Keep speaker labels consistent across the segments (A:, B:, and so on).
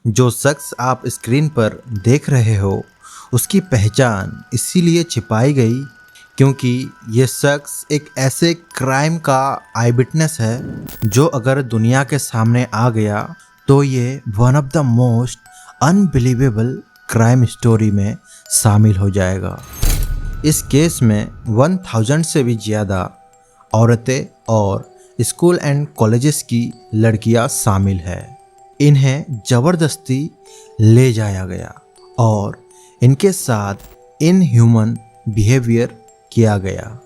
A: जो शख्स आप स्क्रीन पर देख रहे हो उसकी पहचान इसीलिए छिपाई गई क्योंकि ये शख्स एक ऐसे क्राइम का आई विटनेस है जो अगर दुनिया के सामने आ गया तो ये one of the most unbelievable crime story में शामिल हो जाएगा। इस केस में 1000 से भी ज़्यादा औरतें और स्कूल एंड कॉलेजेस की लड़कियां शामिल है। इन्हें ज़बरदस्ती ले जाया गया और इनके साथ इनह्यूमन बिहेवियर किया गया।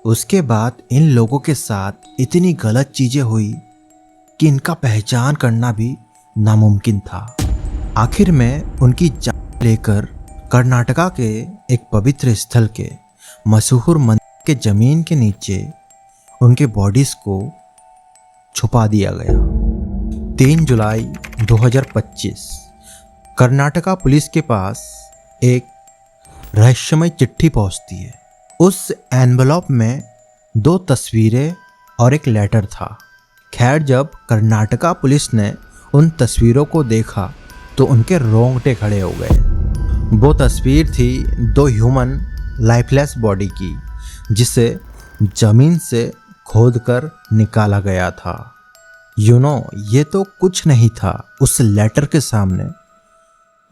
A: उसके बाद इन लोगों के साथ इतनी गलत चीज़ें हुई कि इनका पहचान करना भी नामुमकिन था। आखिर में उनकी जान लेकर कर्नाटका के एक पवित्र स्थल के मशहूर मंदिर के ज़मीन के नीचे उनके बॉडीज़ को छुपा दिया गया। 3 जुलाई 2025 कर्नाटका पुलिस के पास एक रहस्यमय चिट्ठी पहुंचती है। उस एनवेलप में 2 तस्वीरें और एक लेटर था। खैर, जब कर्नाटका पुलिस ने उन तस्वीरों को देखा तो उनके रोंगटे खड़े हो गए। वो तस्वीर थी 2 ह्यूमन लाइफलेस बॉडी की जिसे ज़मीन से खोदकर निकाला गया था। ये तो कुछ नहीं था उस लेटर के सामने,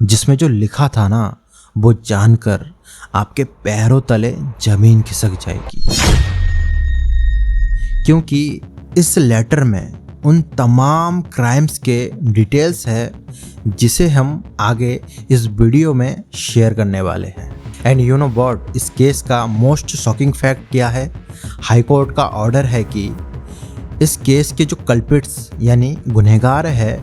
A: जिसमें जो लिखा था ना, वो जानकर आपके पैरों तले ज़मीन खिसक जाएगी। क्योंकि इस लेटर में उन तमाम क्राइम्स के डिटेल्स है जिसे हम आगे इस वीडियो में शेयर करने वाले हैं। एंड यू नो व्हाट, इस केस का मोस्ट शॉकिंग फैक्ट क्या है? हाई कोर्ट का ऑर्डर है कि इस केस के जो कल्पिट्स यानी गुनहगार है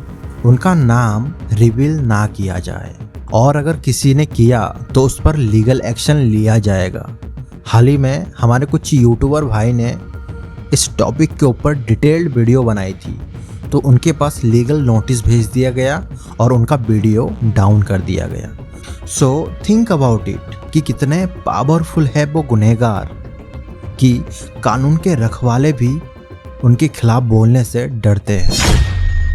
A: उनका नाम रिवील ना किया जाए और अगर किसी ने किया तो उस पर लीगल एक्शन लिया जाएगा। हाल ही में हमारे कुछ यूट्यूबर भाई ने इस टॉपिक के ऊपर डिटेल्ड वीडियो बनाई थी तो उनके पास लीगल नोटिस भेज दिया गया और उनका वीडियो डाउन कर दिया गया। सो थिंक अबाउट इट कि कितने पावरफुल है वो गुनहगार कि कानून के रखवाले भी उनके खिलाफ बोलने से डरते हैं।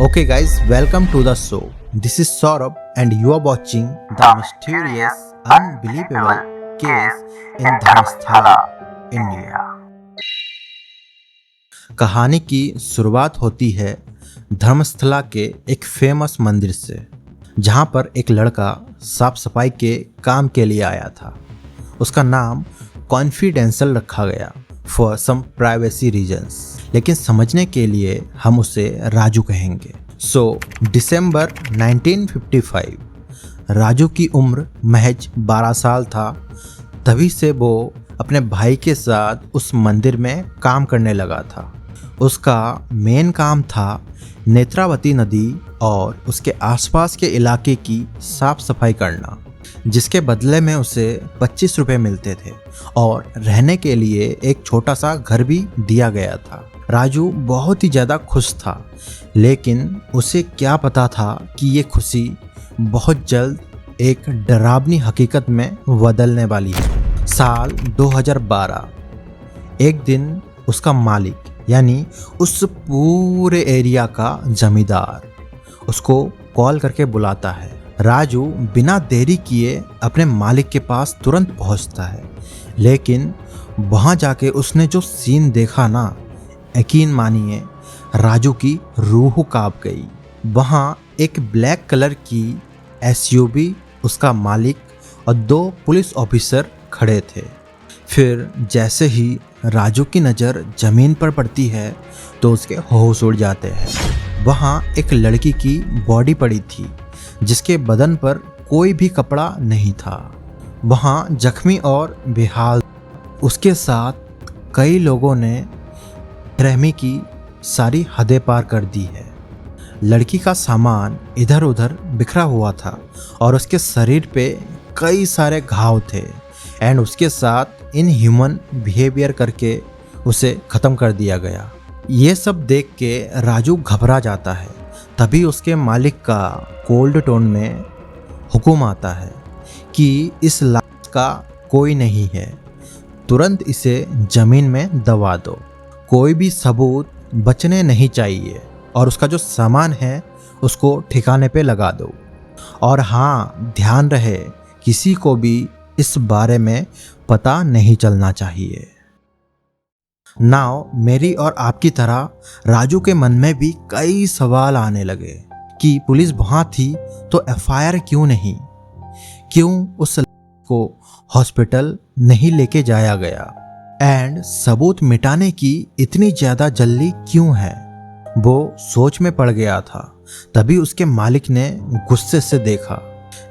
A: Okay guys, welcome to the show. This is Saurabh and you are watching the mysterious unbelievable case in Dharmasthala, India. कहानी की शुरुआत होती है धर्मस्थला के एक फेमस मंदिर से, जहां पर एक लड़का साफ सफाई के काम के लिए आया था। उसका नाम कॉन्फिडेंशियल रखा गया फॉर सम प्राइवेसी रीजंस, लेकिन समझने के लिए हम उसे राजू कहेंगे। दिसंबर 1955 राजू की उम्र महज 12 साल था। तभी से वो अपने भाई के साथ उस मंदिर में काम करने लगा था। उसका मेन काम था नेत्रावती नदी और उसके आसपास के इलाके की साफ सफाई करना, जिसके बदले में उसे 25 रुपये मिलते थे और रहने के लिए एक छोटा सा घर भी दिया गया था। राजू बहुत ही ज़्यादा खुश था, लेकिन उसे क्या पता था कि ये खुशी बहुत जल्द एक डरावनी हकीकत में बदलने वाली है। साल 2012 एक दिन उसका मालिक यानी उस पूरे एरिया का जमींदार उसको कॉल करके बुलाता है। राजू बिना देरी किए अपने मालिक के पास तुरंत पहुंचता है, लेकिन वहां जाके उसने जो सीन देखा ना, यकीन मानिए राजू की रूह कांप गई। वहां एक ब्लैक कलर की एसयूवी, उसका मालिक और 2 पुलिस ऑफिसर खड़े थे। फिर जैसे ही राजू की नज़र ज़मीन पर पड़ती है तो उसके होश उड़ जाते हैं। वहाँ एक लड़की की बॉडी पड़ी थी जिसके बदन पर कोई भी कपड़ा नहीं था। वहाँ जख्मी और बेहाल, उसके साथ कई लोगों ने रहमी की सारी हदें पार कर दी है। लड़की का सामान इधर उधर बिखरा हुआ था और उसके शरीर पे कई सारे घाव थे एंड उसके साथ इनह्यूमन बिहेवियर करके उसे ख़त्म कर दिया गया। ये सब देख के राजू घबरा जाता है। तभी उसके मालिक का कोल्ड टोन में हुक्म आता है कि इस लाश का कोई नहीं है, तुरंत इसे ज़मीन में दबा दो, कोई भी सबूत बचने नहीं चाहिए और उसका जो सामान है उसको ठिकाने पे लगा दो। और हाँ, ध्यान रहे, किसी को भी इस बारे में पता नहीं चलना चाहिए। नाउ मेरी और आपकी तरह राजू के मन में भी कई सवाल आने लगे कि पुलिस वहां थी तो एफआईआर क्यों नहीं, क्यों उस को हॉस्पिटल नहीं लेके जाया गया, एंड सबूत मिटाने की इतनी ज्यादा जल्दी क्यों है। वो सोच में पड़ गया था। तभी उसके मालिक ने गुस्से से देखा,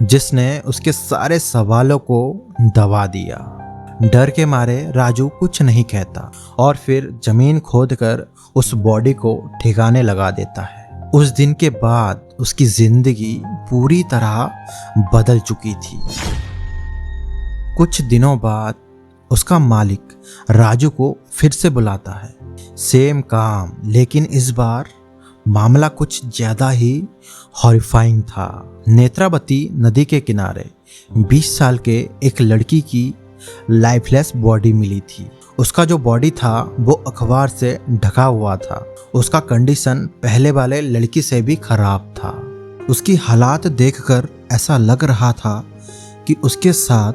A: जिसने उसके सारे सवालों को दबा दिया। डर के मारे राजू कुछ नहीं कहता और फिर जमीन खोदकर उस बॉडी को ठिकाने लगा देता है। उस दिन के बाद उसकी जिंदगी पूरी तरह बदल चुकी थी। कुछ दिनों बाद उसका मालिक राजू को फिर से बुलाता है, सेम काम, लेकिन इस बार मामला कुछ ज्यादा ही हॉरिफाइंग था। नेत्रावती नदी के किनारे 20 साल के एक लड़की की लाइफलेस बॉडी मिली थी। उसका जो बॉडी था वो अखबार से ढका हुआ था। उसका कंडीशन पहले वाले लड़की से भी खराब था। उसकी हालात देखकर ऐसा लग रहा था कि उसके साथ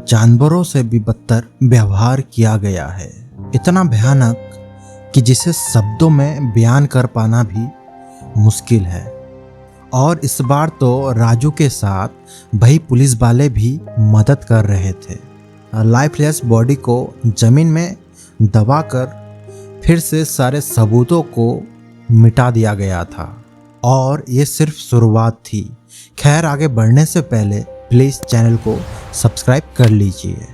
A: जानवरों से भी बदतर व्यवहार किया गया है। इतना भयानक कि जिसे शब्दों में बयान कर पाना भी मुश्किल है। और इस बार तो राजू के साथ वही पुलिस वाले भी मदद कर रहे थे। लाइफलेस बॉडी को जमीन में दबाकर फिर से सारे सबूतों को मिटा दिया गया था। और ये सिर्फ शुरुआत थी। खैर, आगे बढ़ने से पहले प्लीज चैनल को सब्सक्राइब कर लीजिए।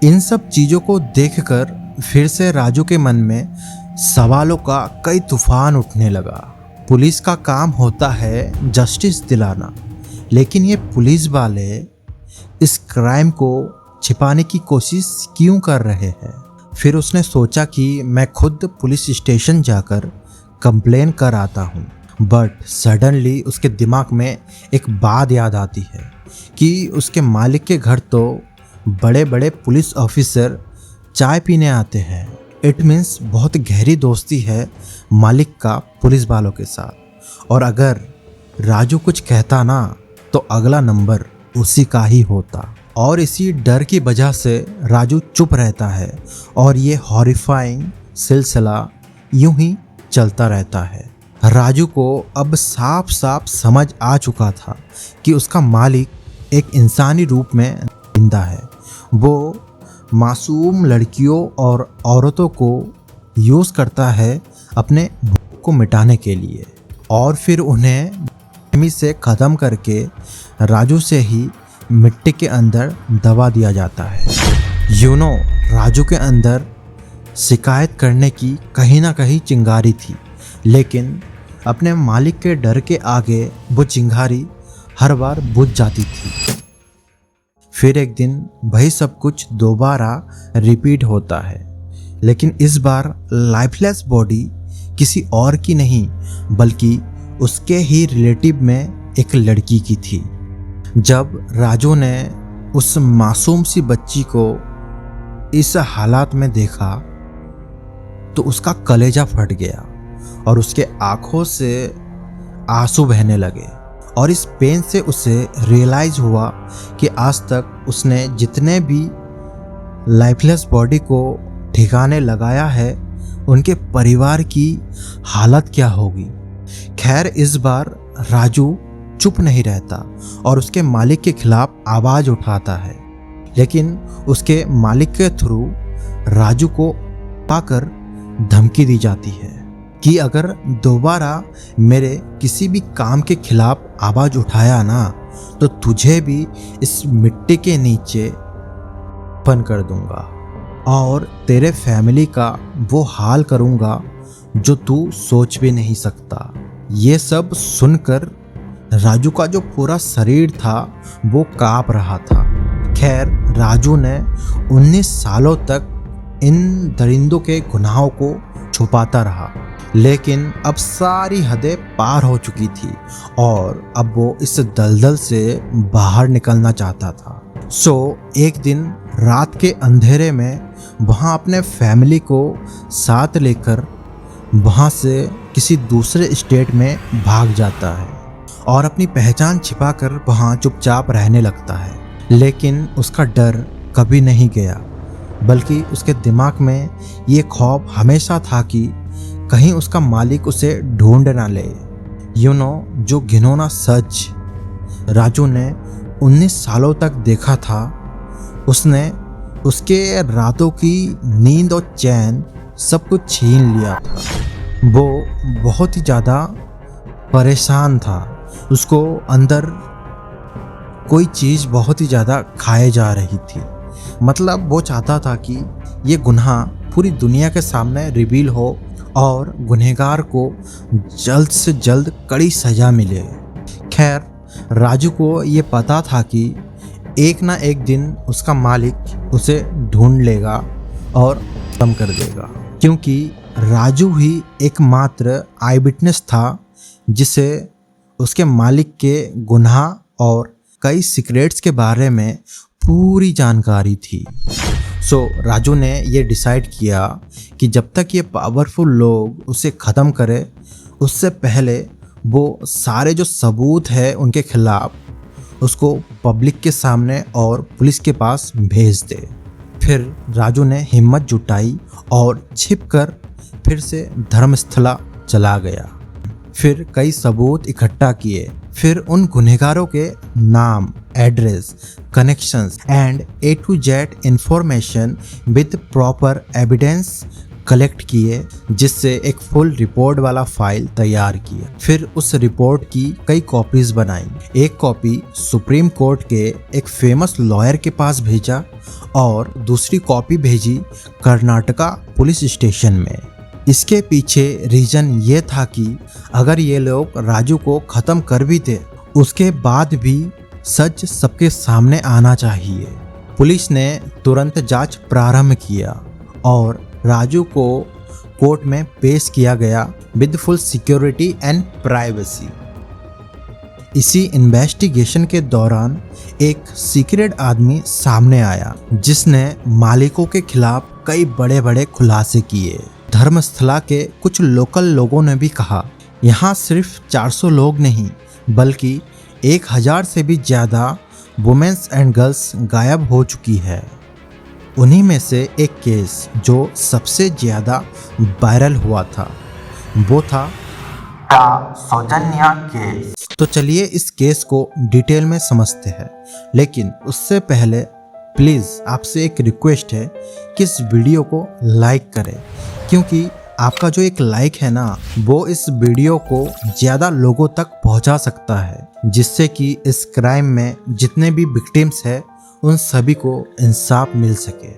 A: इन सब चीजों को देखकर फिर से राजू के मन में सवालों का कई तूफान उठने लगा। पुलिस का काम होता है जस्टिस दिलाना, लेकिन ये पुलिस वाले इस क्राइम को छिपाने की कोशिश क्यों कर रहे हैं। फिर उसने सोचा कि मैं खुद पुलिस स्टेशन जाकर कंप्लेन कर आता हूँ। बट सडनली उसके दिमाग में एक बात याद आती है कि उसके मालिक के घर तो बड़े बड़े पुलिस ऑफिसर चाय पीने आते हैं। इट मीन्स बहुत गहरी दोस्ती है मालिक का पुलिस वालों के साथ। और अगर राजू कुछ कहता ना तो अगला नंबर उसी का ही होता। और इसी डर की वजह से राजू चुप रहता है और ये हॉरिफाइंग सिलसिला यूं ही चलता रहता है। राजू को अब साफ साफ समझ आ चुका था कि उसका मालिक एक इंसानी रूप में जिंदा है। वो मासूम लड़कियों और औरतों को यूज़ करता है अपने भूख को मिटाने के लिए, और फिर उन्हें बेरहमी से ख़त्म करके राजू से ही मिट्टी के अंदर दबा दिया जाता है। राजू के अंदर शिकायत करने की कहीं ना कहीं चिंगारी थी, लेकिन अपने मालिक के डर के आगे वो चिंगारी हर बार बुझ जाती थी। फिर एक दिन वही सब कुछ दोबारा रिपीट होता है, लेकिन इस बार लाइफलेस बॉडी किसी और की नहीं बल्कि उसके ही रिलेटिव में एक लड़की की थी। जब राजू ने उस मासूम सी बच्ची को इस हालात में देखा तो उसका कलेजा फट गया और उसके आंखों से आंसू बहने लगे। और इस पेन से उसे रियलाइज हुआ कि आज तक उसने जितने भी लाइफलेस बॉडी को ठिकाने लगाया है उनके परिवार की हालत क्या होगी। खैर, इस बार राजू चुप नहीं रहता और उसके मालिक के खिलाफ आवाज उठाता है, लेकिन उसके मालिक के थ्रू राजू को पाकर धमकी दी जाती है कि अगर दोबारा मेरे किसी भी काम के खिलाफ आवाज उठाया ना तो तुझे भी इस मिट्टी के नीचे दफन कर दूंगा और तेरे फैमिली का वो हाल करूंगा जो तू सोच भी नहीं सकता। ये सब सुनकर राजू का जो पूरा शरीर था वो कांप रहा था। खैर, राजू ने 19 सालों तक इन दरिंदों के गुनाहों को छुपाता रहा, लेकिन अब सारी हदें पार हो चुकी थी और अब वो इस दलदल से बाहर निकलना चाहता था। एक दिन रात के अंधेरे में वहाँ अपने फैमिली को साथ लेकर वहाँ से किसी दूसरे स्टेट में भाग जाता है और अपनी पहचान छिपाकर वहाँ चुपचाप रहने लगता है। लेकिन उसका डर कभी नहीं गया, बल्कि उसके दिमाग में ये खौफ हमेशा था कि कहीं उसका मालिक उसे ढूंढ ना ले। जो घिनौना सच राजू ने 19 सालों तक देखा था, उसने उसके रातों की नींद और चैन सब कुछ छीन लिया था। वो बहुत ही ज़्यादा परेशान था। उसको अंदर कोई चीज़ बहुत ही ज़्यादा खाए जा रही थी। मतलब वो चाहता था कि ये गुनाह पूरी दुनिया के सामने रिवील हो और गुनहगार को जल्द से जल्द कड़ी सज़ा मिले। खैर, राजू को ये पता था कि एक ना एक दिन उसका मालिक उसे ढूंढ लेगा और खत्म कर देगा, क्योंकि राजू ही एकमात्र आई विटनेस था जिसे उसके मालिक के गुनाह और कई सीक्रेट्स के बारे में पूरी जानकारी थी। राजू ने ये डिसाइड किया कि जब तक ये पावरफुल लोग उसे ख़त्म करे, उससे पहले वो सारे जो सबूत है उनके खिलाफ उसको पब्लिक के सामने और पुलिस के पास भेज दे। फिर राजू ने हिम्मत जुटाई और छिपकर फिर से धर्मस्थला चला गया। फिर कई सबूत इकट्ठा किए। फिर उन गुनहगारों के नाम, address, connections and A to Z information with proper evidence collect किए, जिससे एक फुल रिपोर्ट वाला फाइल तैयार किया। फिर उस रिपोर्ट की कई कॉपीज बनाई। एक कॉपी सुप्रीम कोर्ट के एक फेमस लॉयर के पास भेजा और दूसरी कॉपी भेजी कर्नाटका पुलिस स्टेशन में। इसके पीछे रीजन ये था कि अगर ये लोग राजू को ख़त्म कर भी थे, उसके बाद भी सच सबके सामने आना चाहिए। पुलिस ने तुरंत जांच प्रारंभ किया और राजू को कोर्ट में पेश किया गया with full security and privacy. इसी इन्वेस्टिगेशन के दौरान एक सीक्रेट आदमी सामने आया, जिसने मालिकों के खिलाफ कई बड़े बड़े खुलासे किए। धर्मस्थला के कुछ लोकल लोगों ने भी कहा, यहाँ सिर्फ 400 लोग नहीं बल्कि 1000 से भी ज़्यादा वुमेन्स एंड गर्ल्स गायब हो चुकी है। उन्हीं में से एक केस जो सबसे ज़्यादा वायरल हुआ था वो था सौजन्या केस। तो चलिए इस केस को डिटेल में समझते हैं, लेकिन उससे पहले प्लीज़ आपसे एक रिक्वेस्ट है कि इस वीडियो को लाइक करें, क्योंकि आपका जो एक लाइक है ना, वो इस वीडियो को ज़्यादा लोगों तक पहुंचा सकता है, जिससे कि इस क्राइम में जितने भी विक्टिम्स हैं उन सभी को इंसाफ मिल सके।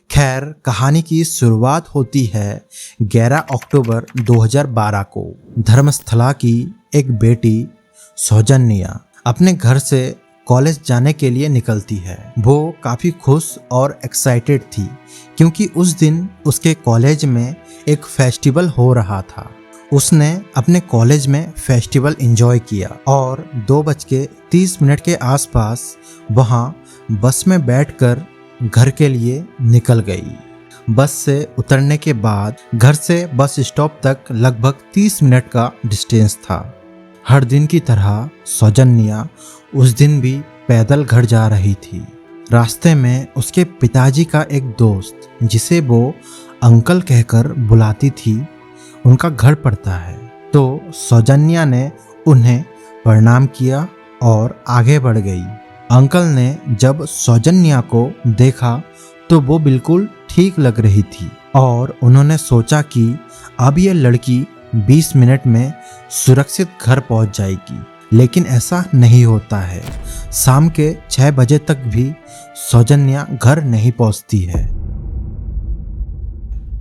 A: खैर, कहानी की शुरुआत होती है 11 अक्टूबर 2012 को। धर्मस्थला की एक बेटी सौजन्या अपने घर से कॉलेज जाने के लिए निकलती है। वो काफ़ी खुश और एक्साइटेड थी, क्योंकि उस दिन उसके कॉलेज में एक फेस्टिवल हो रहा था। उसने अपने कॉलेज में फेस्टिवल एंजॉय किया और 2:30 के आसपास वहाँ बस में बैठकर घर के लिए निकल गई। बस से उतरने के बाद घर से बस स्टॉप तक लगभग 30 मिनट का डिस्टेंस था। हर दिन की तरह सौजन्या उस दिन भी पैदल घर जा रही थी। रास्ते में उसके पिताजी का एक दोस्त, जिसे वो अंकल कहकर बुलाती थी, उनका घर पड़ता है। तो सौजन्या ने उन्हें प्रणाम किया और आगे बढ़ गई। अंकल ने जब सौजन्या को देखा तो वो बिल्कुल ठीक लग रही थी और उन्होंने सोचा कि अब ये लड़की 20 मिनट में सुरक्षित घर पहुंच जाएगी, लेकिन ऐसा नहीं होता है। शाम के 6 बजे तक भी सौजन्या घर नहीं पहुंचती है।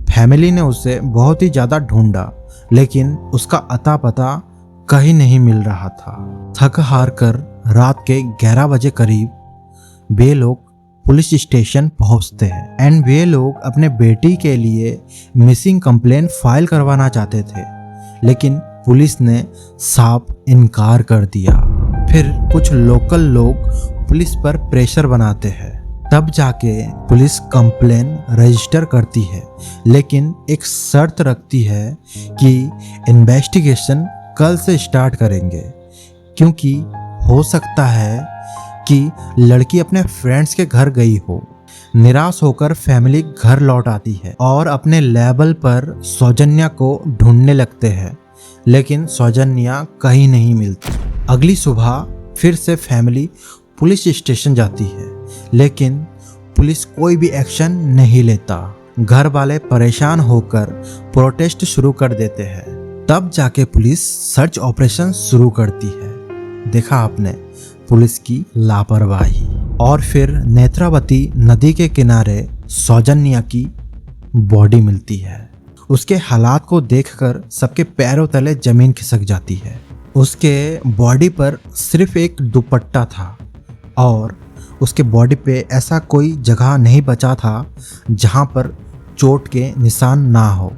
A: फैमिली ने उसे बहुत ही ज़्यादा ढूंढा, लेकिन उसका अता पता कहीं नहीं मिल रहा था। थक हार कर रात के 11 बजे करीब वे लोग पुलिस स्टेशन पहुंचते हैं एंड वे लोग अपने बेटी के लिए मिसिंग कंप्लेंट फाइल करवाना चाहते थे, लेकिन पुलिस ने साफ इनकार कर दिया। फिर कुछ लोकल लोग पुलिस पर प्रेशर बनाते हैं तब जाके पुलिस कंप्लेन रजिस्टर करती है, लेकिन एक शर्त रखती है कि इन्वेस्टिगेशन कल से स्टार्ट करेंगे, क्योंकि हो सकता है कि लड़की अपने फ्रेंड्स के घर गई हो। निराश होकर फैमिली घर लौट आती है और अपने लेवल पर सौजन्या को ढूंढने लगते हैं, लेकिन सौजन्या कहीं नहीं मिलती। अगली सुबह फिर से फैमिली पुलिस स्टेशन जाती है, लेकिन पुलिस कोई भी एक्शन नहीं लेता। घर वाले परेशान होकर प्रोटेस्ट शुरू कर देते हैं। तब जाके पुलिस सर्च ऑपरेशन शुरू करती है। देखा आपने पुलिस की लापरवाही। और फिर नेत्रावती नदी के किनारे सौजन्या की बॉडी मिलती है। उसके हालात को देखकर सबके पैरों तले जमीन खिसक जाती है। उसके बॉडी पर सिर्फ एक दुपट्टा था और उसके बॉडी पे ऐसा कोई जगह नहीं बचा था जहां पर चोट के निशान ना हो।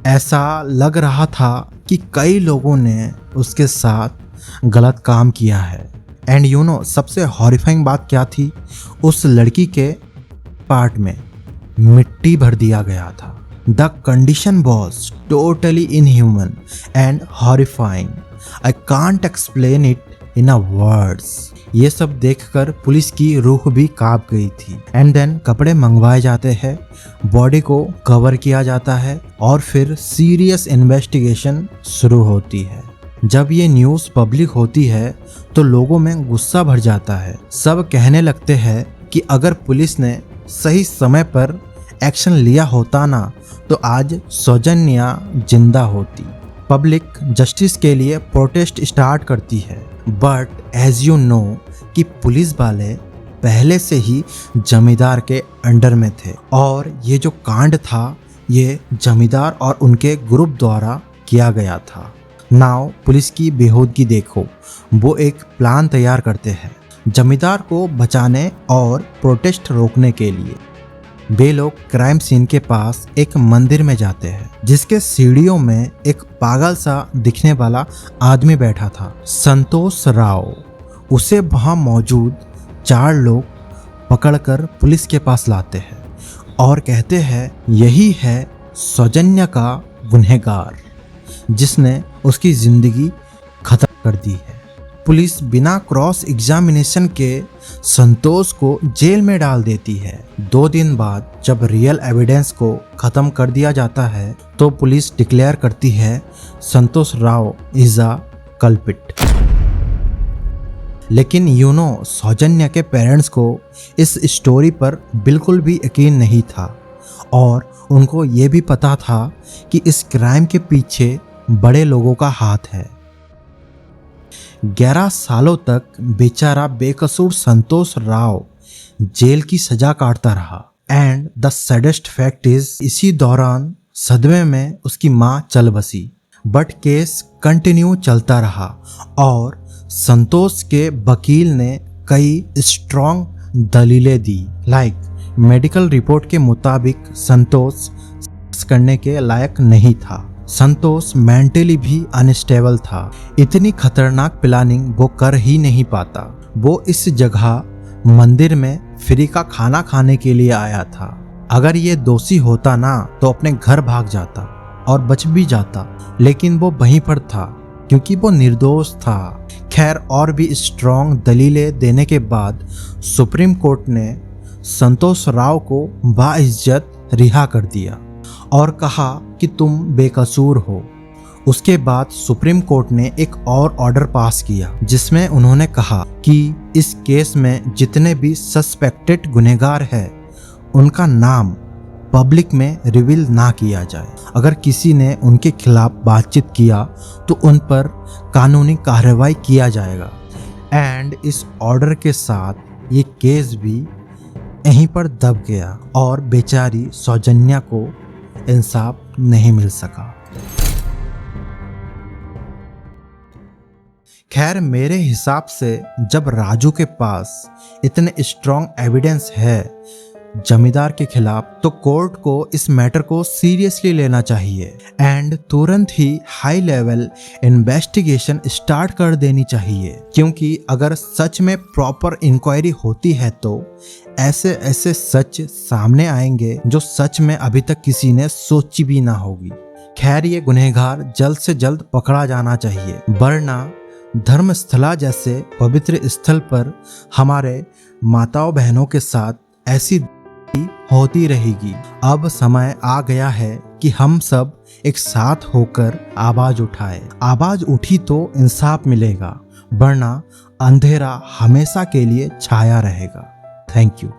A: ऐसा लग रहा था कि कई लोगों ने उसके साथ गलत काम किया है। एंड सबसे हॉरिफाइंग बात क्या थी, उस लड़की के पार्ट में मिट्टी भर दिया गया था। The condition was totally inhuman and horrifying. I can't explain it in a words. ये सब देखकर पुलिस की रूह भी कांप गई थी। एंड देन कपड़े मंगवाए जाते हैं, बॉडी को कवर किया जाता है और फिर सीरियस इन्वेस्टिगेशन शुरू होती है। जब ये न्यूज़ पब्लिक होती है तो लोगों में गुस्सा भर जाता है। सब कहने लगते हैं कि अगर पुलिस ने सही समय पर एक्शन लिया होता ना तो आज सौजन्या जिंदा होती। पब्लिक जस्टिस के लिए प्रोटेस्ट स्टार्ट करती है, बट एज यू नो कि पुलिस वाले पहले से ही जमींदार के अंडर में थे और ये जो कांड था ये जमींदार और उनके ग्रुप द्वारा किया गया था। नाउ पुलिस की बेहूदगी देखो, वो एक प्लान तैयार करते हैं जमींदार को बचाने और प्रोटेस्ट रोकने के लिए। वे लोग क्राइम सीन के पास एक मंदिर में जाते हैं जिसके सीढ़ियों में एक पागल सा दिखने वाला आदमी बैठा था, संतोष राव। उसे वहां मौजूद 4 लोग पकड़कर पुलिस के पास लाते हैं और कहते हैं यही है सौजन्या का गुनहगार जिसने उसकी जिंदगी खत्म कर दी है। पुलिस बिना क्रॉस एग्जामिनेशन के संतोष को जेल में डाल देती है। 2 दिन बाद जब रियल एविडेंस को खत्म कर दिया जाता है तो पुलिस डिक्लेयर करती है संतोष राव इज अ कल्पिट। लेकिन सौजन्या के पेरेंट्स को इस स्टोरी पर बिल्कुल भी यकीन नहीं था और उनको ये भी पता था कि इस क्राइम के पीछे बड़े लोगों का हाथ है। 11 सालों तक बेचारा बेकसूर संतोष राव जेल की सजा काटता रहा। And the saddest fact is इसी दौरान सदमे में उसकी माँ चल बसी। बट केस कंटिन्यू चलता रहा और संतोष के वकील ने कई स्ट्रॉन्ग दलीलें दी। लाइक मेडिकल रिपोर्ट के मुताबिक संतोष करने के लायक नहीं था। संतोष मेंटली भी अनस्टेबल था। इतनी खतरनाक प्लानिंग वो कर ही नहीं पाता। वो इस जगह मंदिर में फ्री का खाना खाने के लिए आया था। अगर ये दोषी होता ना तो अपने घर भाग जाता और बच भी जाता, लेकिन वो वहीं पर था क्योंकि वो निर्दोष था। खैर, और भी स्ट्रॉन्ग दलीलें देने के बाद सुप्रीम कोर्ट ने संतोष राव को बाइज्जत रिहा कर दिया और कहा कि तुम बेकसूर हो। उसके बाद सुप्रीम कोर्ट ने एक और ऑर्डर पास किया जिसमें उन्होंने कहा कि इस केस में जितने भी सस्पेक्टेड गुनहगार हैं उनका नाम पब्लिक में रिवील ना किया जाए। अगर किसी ने उनके खिलाफ बातचीत किया तो उन पर कानूनी कार्रवाई किया जाएगा। एंड इस ऑर्डर के साथ ये केस भी यहीं पर दब गया और बेचारी सौजन्या को इंसाफ नहीं मिल सका। खैर, मेरे हिसाब से जब राजू के पास इतने स्ट्रॉन्ग एविडेंस है जमींदार के खिलाफ, तो कोर्ट को इस मैटर को सीरियसली लेना चाहिए एंड तुरंत ही हाई लेवल इन्वेस्टिगेशन स्टार्ट कर देनी चाहिए, क्योंकि अगर सच में प्रॉपर इंक्वायरी होती है तो ऐसे ऐसे सच सामने आएंगे जो सच में अभी तक किसी ने सोची भी ना होगी। खैर, ये गुनहगार जल्द से जल्द पकड़ा जाना चाहिए, वरना धर्मस्थला जैसे पवित्र स्थल पर हमारे माताओं बहनों के साथ ऐसी होती रहेगी। अब समय आ गया है कि हम सब एक साथ होकर आवाज उठाएं। आवाज उठी तो इंसाफ मिलेगा, वरना अंधेरा हमेशा के लिए छाया रहेगा। Thank you.